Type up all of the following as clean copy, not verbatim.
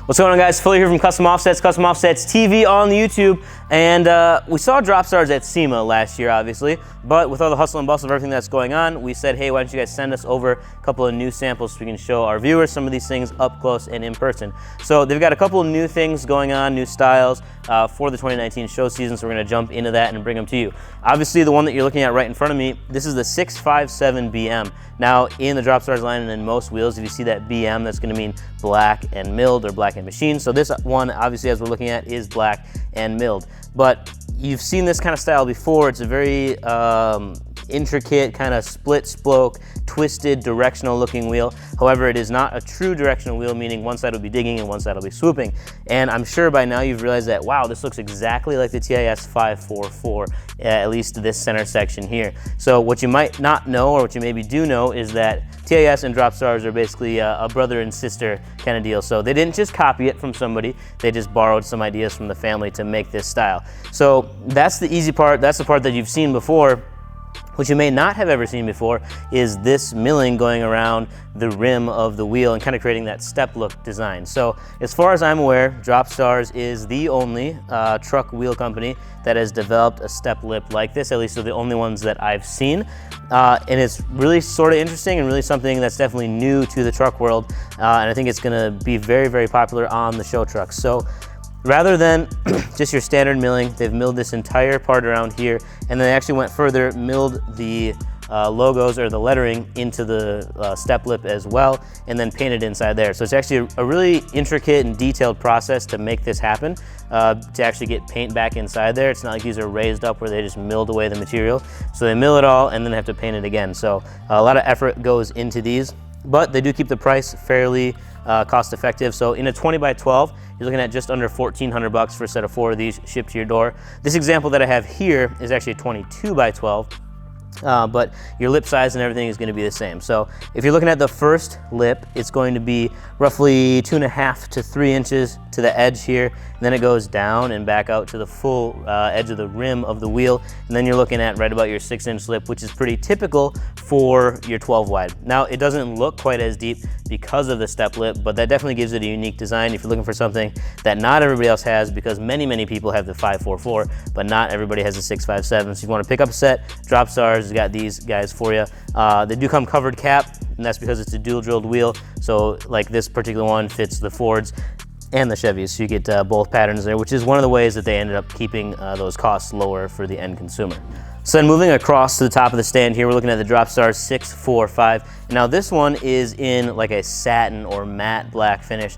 What's going on, guys? Phil here from Custom Offsets TV on the YouTube. And we saw Dropstars at SEMA last year, obviously, but with all the hustle and bustle of everything that's going on, we said, hey, why don't you guys send us over a couple of new samples so we can show our viewers some of these things up close and in person. So they've got a couple of new things going on, new styles for the 2019 show season, so we're gonna jump into that and bring them to you. Obviously, the one that you're looking at right in front of me, this is the 657 BM. Now, in the Dropstars line and in most wheels, if you see that BM, that's gonna mean black and milled or black and machined. So this one, obviously, as we're looking at, is black and milled. But you've seen this kind of style before. It's a very intricate kind of split spoke, twisted directional looking wheel. However, it is not a true directional wheel, meaning one side will be digging and one side will be swooping. And I'm sure by now you've realized that, wow, this looks exactly like the TIS 544, at least this center section here. So what you might not know, or what you maybe do know, is that TIS and Dropstars are basically a brother and sister kind of deal. So they didn't just copy it from somebody, they just borrowed some ideas from the family to make this style. So that's the easy part, that's the part that you've seen before. What you may not have ever seen before is this milling going around the rim of the wheel and kind of creating that step look design. So as far as I'm aware, Dropstars is the only truck wheel company that has developed a step lip like this. At least they're the only ones that I've seen. And it's really sort of interesting and really something that's definitely new to the truck world. And I think it's gonna be very, very popular on the show trucks. So rather than just your standard milling, they've milled this entire part around here, and then they actually went further, milled the logos or the lettering into the step lip as well, and then painted inside there. So it's actually a really intricate and detailed process to make this happen, to actually get paint back inside there. It's not like these are raised up where they just milled away the material. So they mill it all and then they have to paint it again. So a lot of effort goes into these, but they do keep the price fairly cost effective. So in a 20 by 12, you're looking at just under $1,400 for a set of 4 of these shipped to your door. This example that I have here is actually a 22 by 12. But your lip size and everything is going to be the same. So if you're looking at the first lip, it's going to be roughly 2.5 to 3 inches to the edge here, and then it goes down and back out to the full edge of the rim of the wheel, and then you're looking at right about your 6-inch lip, which is pretty typical for your 12 wide. Now, it doesn't look quite as deep because of the step lip, but that definitely gives it a unique design if you're looking for something that not everybody else has, because many people have the 544, but not everybody has the 657. So if you want to pick up a set, Dropstars has got these guys for you. They do come covered cap, and that's because it's a dual drilled wheel. So like this particular one fits the Fords and the Chevys, so you get both patterns there, which is one of the ways that they ended up keeping those costs lower for the end consumer. So then moving across to the top of the stand here, we're looking at the Dropstars 645. Now this one is in like a satin or matte black finish,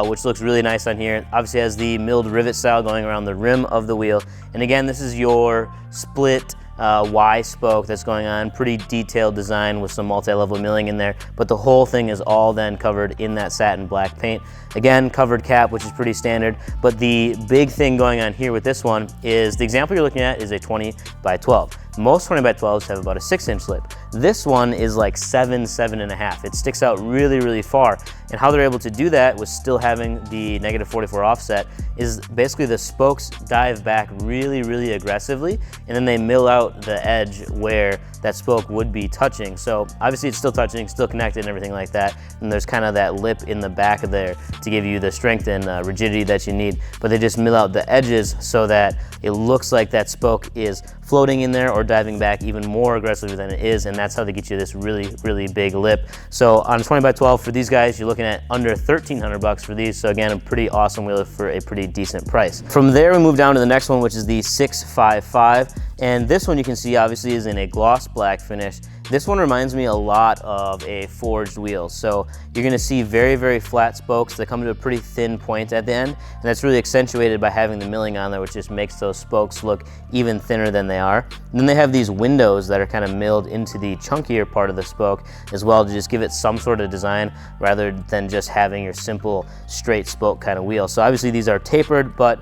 which looks really nice on here. Obviously has the milled rivet style going around the rim of the wheel. And again, this is your split Y spoke that's going on, pretty detailed design with some multi-level milling in there, but the whole thing is all then covered in that satin black paint. Again, covered cap, which is pretty standard, but the big thing going on here with this one is the example you're looking at is a 20 by 12. Most 20 by 12s have about a 6-inch lip. This one is like 7.5. It sticks out really far. And how they're able to do that with still having the -44 offset is basically the spokes dive back really aggressively, and then they mill out the edge where that spoke would be touching. So obviously it's still touching, still connected and everything like that. And there's kind of that lip in the back of there to give you the strength and rigidity that you need. But they just mill out the edges so that it looks like that spoke is floating in there or diving back even more aggressively than it is, and that's how they get you this really big lip. So on a 20 by 12 for these guys, you're looking at under $1,300 for these. So again, a pretty awesome wheel for a pretty decent price. From there, we move down to the next one, which is the 655. And this one you can see obviously is in a gloss black finish. This one reminds me a lot of a forged wheel. So you're gonna see very flat spokes that come to a pretty thin point at the end, and that's really accentuated by having the milling on there, which just makes those spokes look even thinner than they are. And then they have these windows that are kind of milled into the chunkier part of the spoke as well, to just give it some sort of design rather than just having your simple straight spoke kind of wheel. So obviously these are tapered, but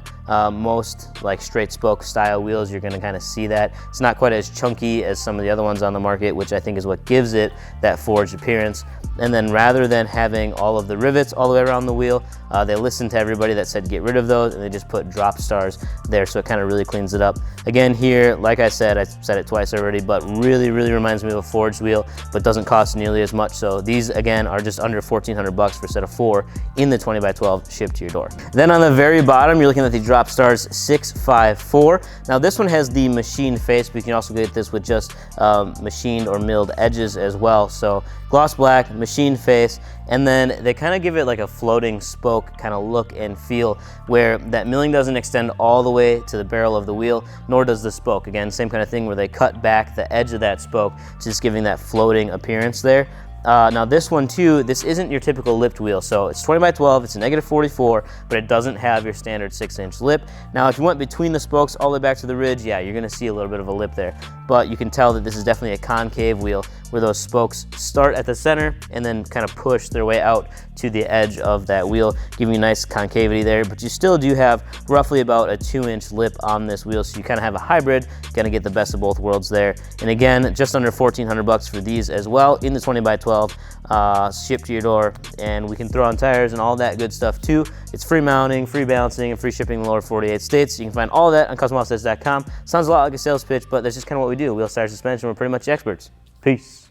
most like straight spoke style wheels you're gonna kind of see see that. It's not quite as chunky as some of the other ones on the market, which I think is what gives it that forged appearance. And then rather than having all of the rivets all the way around the wheel, they listened to everybody that said get rid of those, and they just put drop stars there, so it kind of really cleans it up. Again, here, like I said it twice already, but really reminds me of a forged wheel, but doesn't cost nearly as much. So these again are just under 1,400 bucks for a set of 4 in the 20x12 shipped to your door. Then on the very bottom, you're looking at the Dropstars 654. Now this one has the machine face, but you can also get this with just machined or milled edges as well. So gloss black, machine face, and then they kind of give it like a floating spoke kind of look and feel, where that milling doesn't extend all the way to the barrel of the wheel, nor does the spoke. Again, same kind of thing where they cut back the edge of that spoke, just giving that floating appearance there. Now this one too, this isn't your typical lipped wheel, so it's 20x12, it's a -44, but it doesn't have your standard 6-inch lip. Now if you went between the spokes all the way back to the ridge, yeah, you're gonna see a little bit of a lip there, but you can tell that this is definitely a concave wheel, where those spokes start at the center and then kind of push their way out to the edge of that wheel, giving you a nice concavity there, but you still do have roughly about a 2-inch lip on this wheel, so you kind of have a hybrid, gonna get the best of both worlds there. And again, just under 1,400 bucks for these as well in the 20x12, shipped to your door, and we can throw on tires and all that good stuff too. It's free mounting, free balancing, and free shipping in the lower 48 states. You can find all that on customoffsets.com. Sounds a lot like a sales pitch, but that's just kind of what we do. Wheel, tire, suspension, we're pretty much experts. Peace.